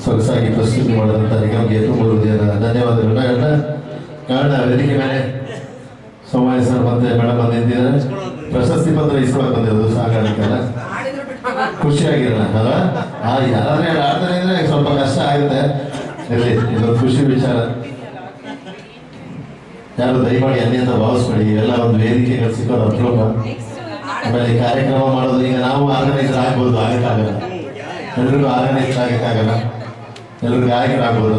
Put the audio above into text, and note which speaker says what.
Speaker 1: ಸೊಗಸಾಗಿ ಪ್ರಸ್ತುತಿ ಮಾಡಿದಂಥ ನಿಗಮ್ಗೆ ತುಂಬ ಹೃದಯದ ಧನ್ಯವಾದಗಳನ್ನ ಹೇಳ್ತಾ ಕಾರಣ ವೇದಿಕೆ ಮೇಲೆ ಸೋಮಯ್ಯ ಸರ್ ಮತ್ತೆ ಮೇಡಮ್ ಬಂದಿದ್ದಾರೆ. ಪ್ರಶಸ್ತಿ ಪತ್ರ ಇಸ್ಕೊಳಕ್ ಬಂದಿರೋದು ಸಾಕಾಣಿಕಲ್ಲ, ಖುಷಿಯಾಗಿರೋಣ ಅಲ್ಲ. ಯಾರಾದ್ರೆ ಆಡ್ತಾರೆ ಅಂದ್ರೆ ಸ್ವಲ್ಪ ಕಷ್ಟ ಆಗುತ್ತೆ, ಇರಲಿ, ಇದೊಂದು ಖುಷಿ ವಿಚಾರ. ಯಾರು ದಯಮಾಡಿ ಅನ್ಯಂತ ಭಾವಿಸ್ಬೇಡಿ, ಇವೆಲ್ಲ ಒಂದು ವೇದಿಕೆಗಳು ಸಿಕ್ಕೋದು ಅಪರೂಪ. ಆಮೇಲೆ ಕಾರ್ಯಕ್ರಮ ಮಾಡೋದು ಈಗ ನಾವು ಆರ್ಗನೈಸರ್ ಆಗ್ಬೋದು, ಆಗಕ್ಕಾಗಲ್ಲ, ಎಲ್ರಿಗೂ ಆರ್ಗನೈಸರ್ ಆಗಕ್ಕಾಗಲ್ಲ, ಎಲ್ರಿಗೂ ಗಾಯಕರಾಗ್ಬೋದು.